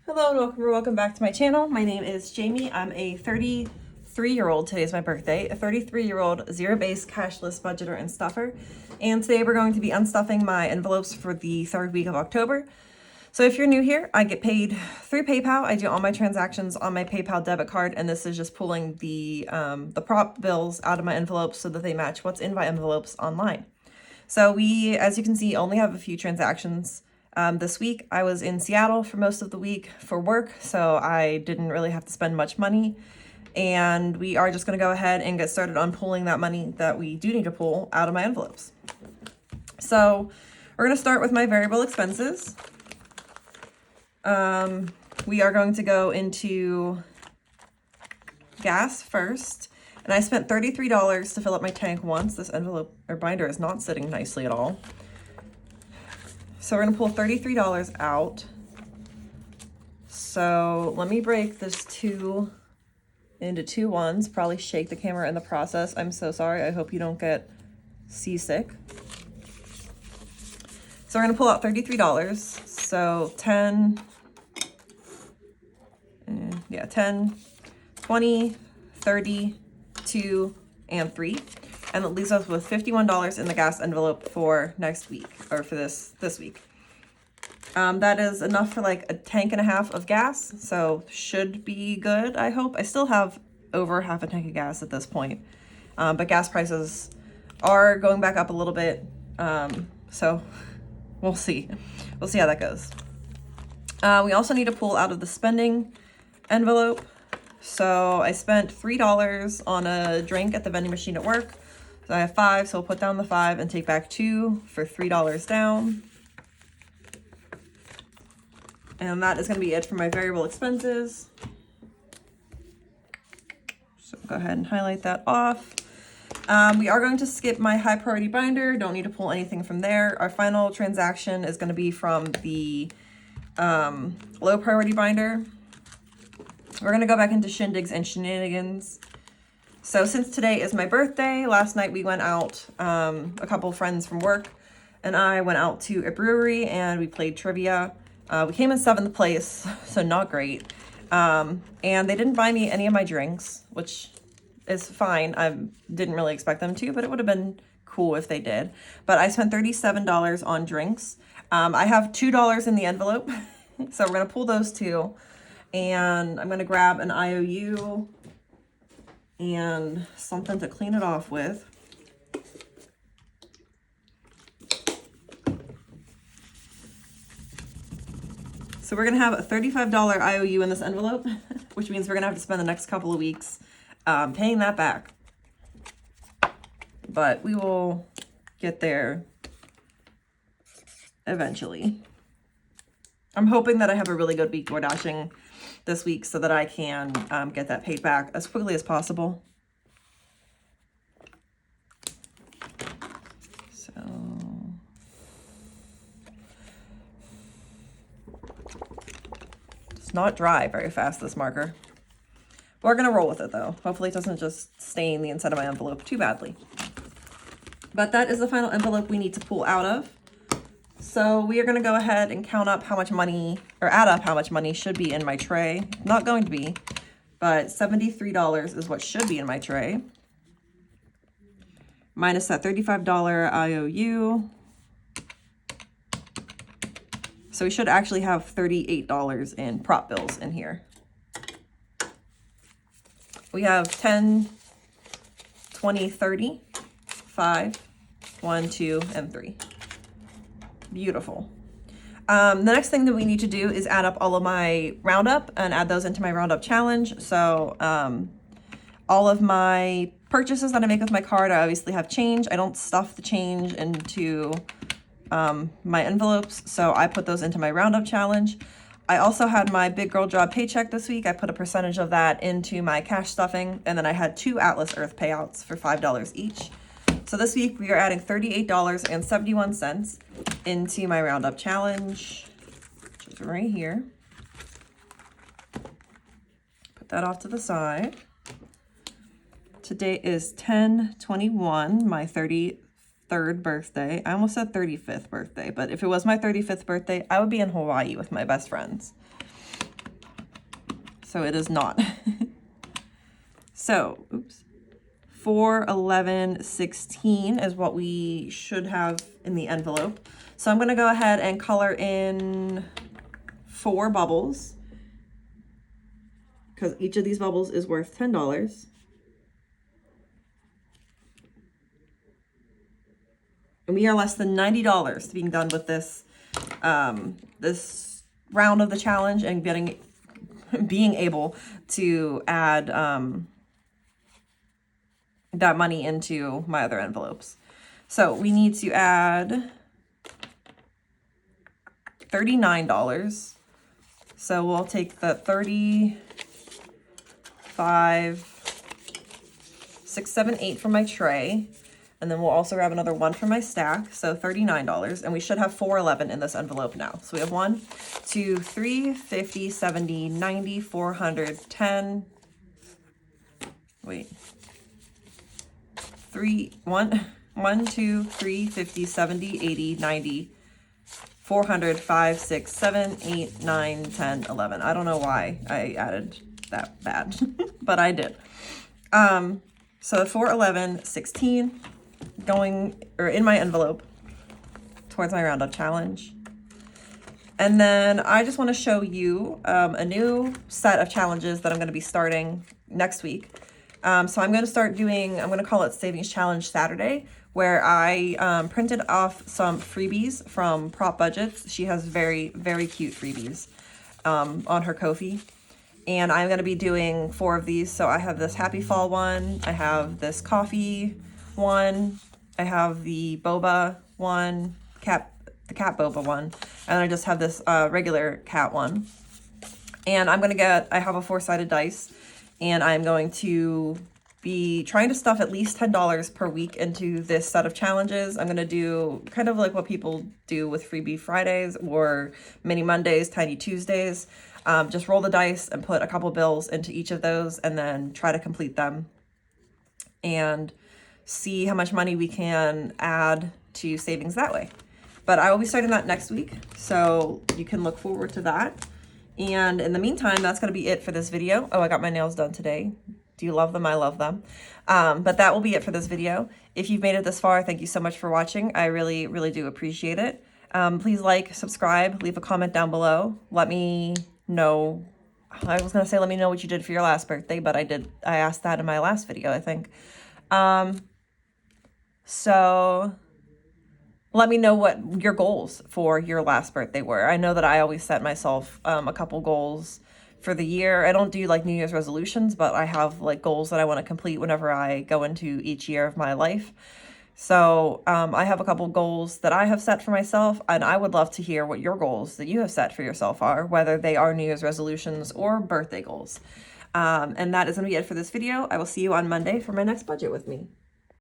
Hello and welcome back to my channel. My name is Jamie. I'm a 33-year-old. Today is my birthday. A 33-year-old zero-based cashless budgeter and stuffer. And today we're going to be unstuffing my envelopes for the third week of October. So if you're new here, I get paid through PayPal. I do all my transactions on my PayPal debit card, and this is just pulling the prop bills out of my envelopes so that they match what's in my envelopes online. So we, as you can see, only have a few transactions. This week I was in Seattle for most of the week for work, so I didn't really have to spend much money. And we are just going to go ahead and get started on pulling that money that we do need to pull out of my envelopes. So we're going to start with my variable expenses. We are going to go into gas first. And I spent $33 to fill up my tank once. This envelope or binder is not sitting nicely at all. So we're gonna pull $33 out. So let me break this into two ones, probably shake the camera in the process. I'm so sorry, I hope you don't get seasick. So we're gonna pull out $33. So 10, 20, 30, 2, and 3. And it leaves us with $51 in the gas envelope for next week, or for this week. That is enough for like a tank and a half of gas, so should be good, I hope. I still have over half a tank of gas at this point, but gas prices are going back up a little bit, so we'll see. We'll see how that goes. We also need to pull out of the spending envelope. So I spent $3 on a drink at the vending machine at work. So I have 5, so we'll put down the 5 and take back 2 for $3 down. And that is going to be it for my variable expenses. So go ahead and highlight that off. We are going to skip my high priority binder. Don't need to pull anything from there. Our final transaction is going to be from the low priority binder. We're going to go back into shindigs and shenanigans. So since today is my birthday, last night we went out, a couple friends from work and I went out to a brewery and we played trivia. We came in 7th place, so not great. And they didn't buy me any of my drinks, which is fine. I didn't really expect them to, but it would have been cool if they did. But I spent $37 on drinks. I have $2 in the envelope, so we're going to pull those two. And I'm going to grab an IOU and something to clean it off with. So we're going to have a $35 IOU in this envelope, which means we're going to have to spend the next couple of weeks paying that back. But we will get there eventually. I'm hoping that I have a really good week door dashing this week so that I can get that paid back as quickly as possible. So it's not dry very fast, this marker. We're gonna roll with it though. Hopefully it doesn't just stain the inside of my envelope too badly. But that is the final envelope we need to pull out of. So we are going to go ahead and count up how much money, or add up how much money should be in my tray. Not going to be, but $73 is what should be in my tray. Minus that $35 IOU. So we should actually have $38 in prop bills in here. We have 10, 20, 30, 5, 1, 2, and 3. Beautiful. The next thing that we need to do is add up all of my roundup and add those into my roundup challenge. So all of my purchases that I make with my card, I obviously have change. I don't stuff the change into my envelopes, so I put those into my roundup challenge. I also had my big girl job paycheck this week. I put a percentage of that into my cash stuffing, and then I had 2 Atlas Earth payouts for $5 each. So this week we are adding $38.71 into my roundup challenge, which is right here. Put that off to the side. Today is 10/21, my 33rd birthday. I almost said 35th birthday, but if it was my 35th birthday, I would be in Hawaii with my best friends. So it is not. So, oops. 4, 11, 16 is what we should have in the envelope. So I'm going to go ahead and color in 4 bubbles, because each of these bubbles is worth $10. And we are less than $90 to being done with this this round of the challenge and being able to add that money into my other envelopes. So we need to add $39. So we'll take the 35, 6, 7, 8 from my tray. And then we'll also grab another 1 from my stack. So $39. And we should have 411 in this envelope now. So we have 1, 2, 3, 50, 70, 90, 410. Wait. 1, 2, 3, 50, 70, 80, 90, 400, 5, 6, 7, 8, 9, 10, 11. I don't know why I added that bad, but I did. So 4, 11, 16 going or in my envelope towards my roundup challenge. And then I just want to show you a new set of challenges that I'm going to be starting next week. So I'm going to start doing, I'm going to call it Savings Challenge Saturday, where I printed off some freebies from Prop Budgets. She has very, very cute freebies on her Ko-fi. And I'm going to be doing 4 of these. So I have this Happy Fall one. I have this coffee one. I have the boba one, the cat boba one. And I just have this regular cat one. And I'm going to I have a 4-sided dice. And I'm going to be trying to stuff at least $10 per week into this set of challenges. I'm going to do kind of like what people do with Freebie Fridays or Mini Mondays, Tiny Tuesdays. Just roll the dice and put a couple bills into each of those and then try to complete them and see how much money we can add to savings that way. But I will be starting that next week, so you can look forward to that. And in the meantime, that's going to be it for this video. Oh, I got my nails done today. Do you love them? I love them. But that will be it for this video. If you've made it this far, thank you so much for watching. I really, really do appreciate it. Please like, subscribe, leave a comment down below. Let me know. I was going to say, let me know what you did for your last birthday, but I asked that in my last video, I think. So let me know what your goals for your last birthday were. I know that I always set myself a couple goals for the year. I don't do like New Year's resolutions, but I have like goals that I want to complete whenever I go into each year of my life. So I have a couple goals that I have set for myself, and I would love to hear what your goals that you have set for yourself are, whether they are New Year's resolutions or birthday goals. And that is going to be it for this video. I will see you on Monday for my next budget with me.